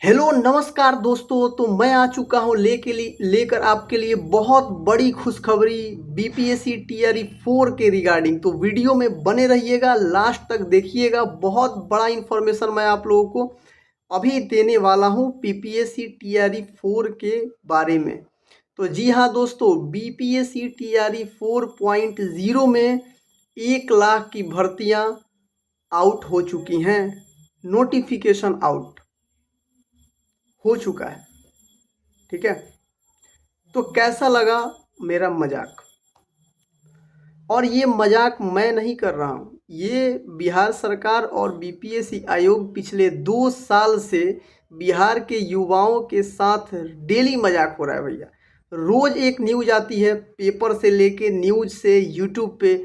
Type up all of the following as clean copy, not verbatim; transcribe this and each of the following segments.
Hello नमस्कार दोस्तों। तो मैं आ चुका हूँ लेकर आपके लिए बहुत बड़ी खुशखबरी बीपीएससी टीआरई 4 के रिगार्डिंग। तो वीडियो में बने रहिएगा, लास्ट तक देखिएगा। बहुत बड़ा इन्फॉर्मेशन मैं आप लोगों को अभी देने वाला हूँ बीपीएससी टीआरई 4 के बारे में। तो जी हाँ दोस्तों, बीपीएससी टीआरई 4.0 में 1 लाख की भर्तियाँ आउट हो चुकी हैं। नोटिफिकेशन आउट हो चुका है। ठीक है, तो कैसा लगा मेरा मजाक? और ये मजाक मैं नहीं कर रहा हूँ, ये बिहार सरकार और बीपीएससी आयोग पिछले 2 साल से बिहार के युवाओं के साथ डेली मजाक हो रहा है भैया। रोज एक न्यूज आती है, पेपर से लेके न्यूज से यूट्यूब पे,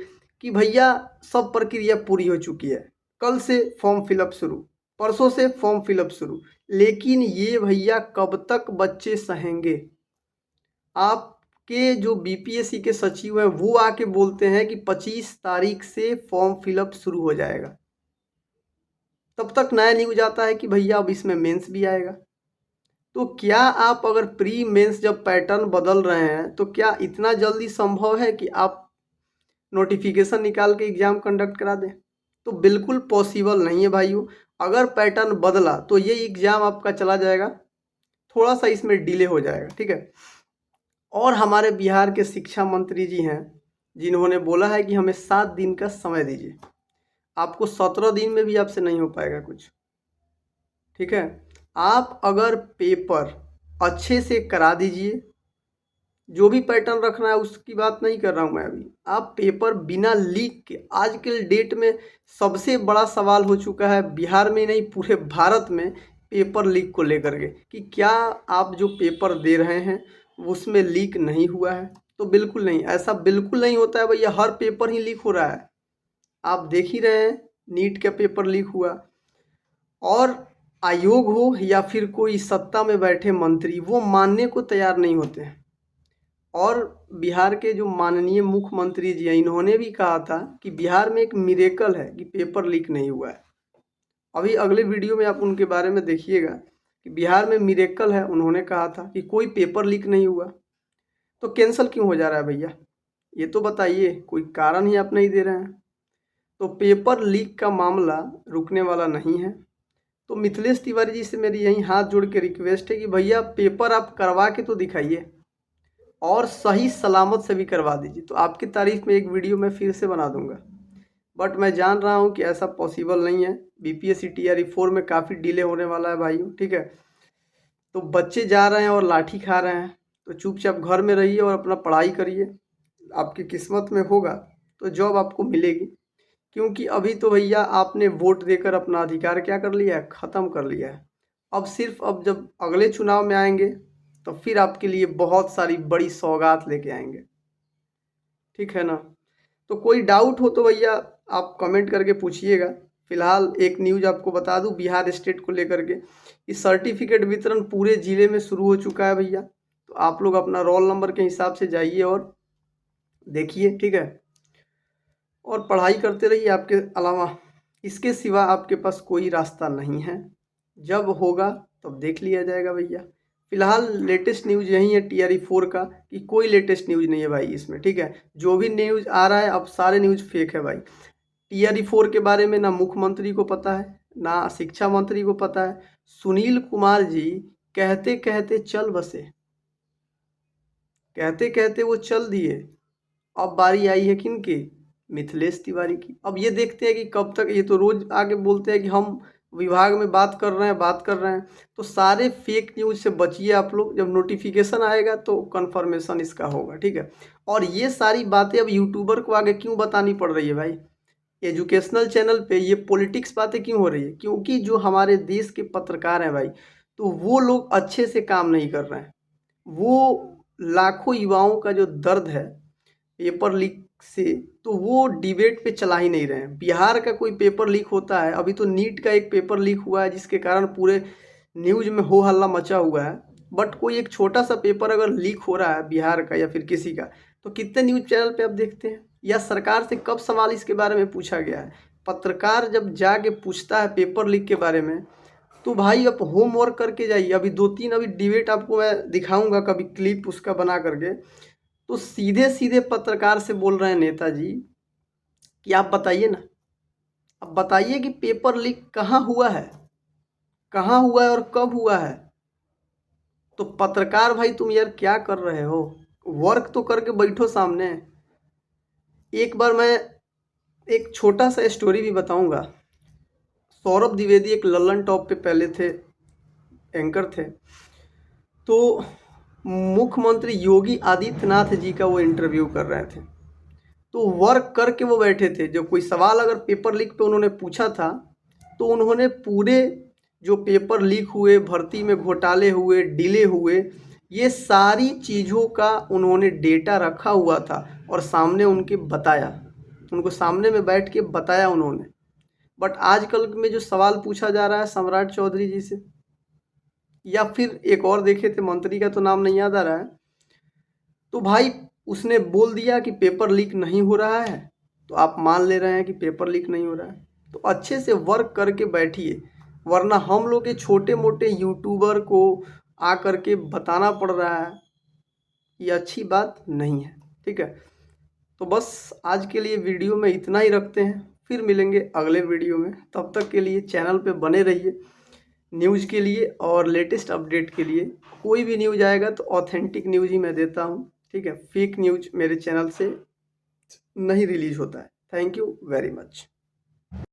कि भैया सब प्रक्रिया पूरी हो चुकी है, कल से फॉर्म फिलअप शुरू, परसों से फॉर्म फिलअप शुरू। लेकिन ये भैया कब तक बच्चे सहेंगे? आपके जो बीपीएससी के सचिव हैं वो आके बोलते हैं कि 25 तारीख से फॉर्म फिलअप शुरू हो जाएगा। तब तक नया न्यूज आता है कि भैया अब इसमें मेंस भी आएगा। तो क्या आप अगर प्री मेंस जब पैटर्न बदल रहे हैं तो क्या इतना जल्दी संभव है कि आप नोटिफिकेशन निकाल के एग्ज़ाम कंडक्ट करा दें? तो बिल्कुल पॉसिबल नहीं है भाइयों। अगर पैटर्न बदला तो ये एग्ज़ाम आपका चला जाएगा, थोड़ा सा इसमें डिले हो जाएगा। ठीक है, और हमारे बिहार के शिक्षा मंत्री जी हैं जिन्होंने बोला है कि हमें 7 दिन का समय दीजिए। आपको 17 दिन में भी आपसे नहीं हो पाएगा कुछ। ठीक है, आप अगर पेपर अच्छे से करा दीजिए, जो भी पैटर्न रखना है उसकी बात नहीं कर रहा हूँ मैं अभी। आप पेपर बिना लीक के, आज के डेट में सबसे बड़ा सवाल हो चुका है बिहार में नहीं पूरे भारत में, पेपर लीक को लेकर के, कि क्या आप जो पेपर दे रहे हैं उसमें लीक नहीं हुआ है? तो बिल्कुल नहीं, ऐसा बिल्कुल नहीं होता है भैया। हर पेपर ही लीक हो रहा है, आप देख ही रहे हैं। नीट का पेपर लीक हुआ, और आयोग हो या फिर कोई सत्ता में बैठे मंत्री, वो मानने को तैयार नहीं होते हैं। और बिहार के जो माननीय मुख्यमंत्री जी हैं, इन्होंने भी कहा था कि बिहार में एक मिरेकल है कि पेपर लीक नहीं हुआ है। अभी अगले वीडियो में आप उनके बारे में देखिएगा कि बिहार में मिरेकल है। उन्होंने कहा था कि कोई पेपर लीक नहीं हुआ। तो कैंसिल क्यों हो जा रहा है भैया? ये तो बताइए, कोई कारण ही आप नहीं दे रहे हैं। तो पेपर लीक का मामला रुकने वाला नहीं है। तो मिथिलेश तिवारी जी से मेरी यही हाथ जोड़ के रिक्वेस्ट है कि भैया पेपर आप करवा के तो दिखाइए, और सही सलामत से भी करवा दीजिए। तो आपकी तारीफ में एक वीडियो मैं फिर से बना दूंगा। बट मैं जान रहा हूँ कि ऐसा पॉसिबल नहीं है। बीपीएससी टीआरई 4 में काफ़ी डिले होने वाला है भाइयों। ठीक है, तो बच्चे जा रहे हैं और लाठी खा रहे हैं, तो चुपचाप घर में रहिए और अपना पढ़ाई करिए। आपकी किस्मत में होगा तो जॉब आपको मिलेगी। क्योंकि अभी तो भैया आपने वोट देकर अपना अधिकार क्या कर लिया है, ख़त्म कर लिया है। अब जब अगले चुनाव में आएंगे तो फिर आपके लिए बहुत सारी बड़ी सौगात लेके आएंगे। ठीक है ना? तो कोई डाउट हो तो भैया आप कमेंट करके पूछिएगा। फिलहाल एक न्यूज़ आपको बता दूं बिहार स्टेट को लेकर के, इस सर्टिफिकेट वितरण पूरे ज़िले में शुरू हो चुका है भैया। तो आप लोग अपना रोल नंबर के हिसाब से जाइए और देखिए। ठीक है, और पढ़ाई करते रहिए। आपके अलावा इसके सिवा आपके पास कोई रास्ता नहीं है। जब होगा तब देख लिया जाएगा भैया। फिलहाल लेटेस्ट न्यूज़ यही है टीआरई 4 का, कि कोई लेटेस्ट न्यूज़ नहीं है भाई इसमें। ठीक है, जो भी न्यूज़ आ रहा है अब सारे न्यूज़ फेक है भाई। टीआरई 4 के बारे में ना मुख्यमंत्री को पता है, ना शिक्षा मंत्री को पता है। सुनील कुमार जी कहते कहते चल बसे, कहते कहते वो चल दिए। अब बारी आई है किनकी? मिथिलेश तिवारी की। अब ये देखते हैं कि कब तक, ये तो रोज आके बोलते हैं कि हम विभाग में बात कर रहे हैं, बात कर रहे हैं। तो सारे फेक न्यूज से बचिए आप लोग। जब नोटिफिकेशन आएगा तो कंफर्मेशन इसका होगा। ठीक है, और ये सारी बातें अब यूट्यूबर को आगे क्यों बतानी पड़ रही है भाई? एजुकेशनल चैनल पे ये पॉलिटिक्स बातें क्यों हो रही है? क्योंकि जो हमारे देश के पत्रकार हैं भाई, तो वो लोग अच्छे से काम नहीं कर रहे हैं। वो लाखों युवाओं का जो दर्द है पेपर लीक से, तो वो डिबेट पे चला ही नहीं रहे हैं। बिहार का कोई पेपर लीक होता है? अभी तो नीट का एक पेपर लीक हुआ है जिसके कारण पूरे न्यूज़ में हो हल्ला मचा हुआ है। बट कोई एक छोटा सा पेपर अगर लीक हो रहा है बिहार का या फिर किसी का, तो कितने न्यूज़ चैनल पे आप देखते हैं? या सरकार से कब सवाल इसके बारे में पूछा गया है? पत्रकार जब जाके पूछता है पेपर लीक के बारे में, तो भाई अब होमवर्क करके जाइए। अभी 2-3 अभी डिबेट आपको मैं दिखाऊंगा कभी क्लिप उसका बना करके। तो सीधे सीधे पत्रकार से बोल रहे हैं नेताजी कि आप बताइए ना, अब बताइए कि पेपर लीक कहाँ हुआ है, कहाँ हुआ है और कब हुआ है। तो पत्रकार भाई तुम यार क्या कर रहे हो, वर्क तो करके बैठो सामने। एक बार मैं एक छोटा सा स्टोरी भी बताऊंगा। सौरभ द्विवेदी एक लल्लन टॉप पे पहले थे, एंकर थे। तो मुख्यमंत्री योगी आदित्यनाथ जी का वो इंटरव्यू कर रहे थे। तो वर्क करके वो बैठे थे। जो कोई सवाल अगर पेपर लीक पे उन्होंने पूछा था तो उन्होंने पूरे जो पेपर लीक हुए, भर्ती में घोटाले हुए, डिले हुए, ये सारी चीज़ों का उन्होंने डेटा रखा हुआ था और सामने उनके बताया, उनको सामने में बैठ के बताया उन्होंने। बट आजकल में जो सवाल पूछा जा रहा है सम्राट चौधरी जी से, या फिर एक और देखे थे मंत्री का तो नाम नहीं याद आ रहा है, तो भाई उसने बोल दिया कि पेपर लीक नहीं हो रहा है, तो आप मान ले रहे हैं कि पेपर लीक नहीं हो रहा है। तो अच्छे से वर्क करके बैठिए, वरना हम लोग के छोटे मोटे यूट्यूबर को आ करके बताना पड़ रहा है, ये अच्छी बात नहीं है। ठीक है, तो बस आज के लिए वीडियो में इतना ही रखते हैं, फिर मिलेंगे अगले वीडियो में। तब तक के लिए चैनल पे बने रहिए न्यूज़ के लिए और लेटेस्ट अपडेट के लिए। कोई भी न्यूज़ आएगा तो ऑथेंटिक न्यूज़ ही मैं देता हूँ। ठीक है, फेक न्यूज़ मेरे चैनल से नहीं रिलीज होता है। Thank you very much.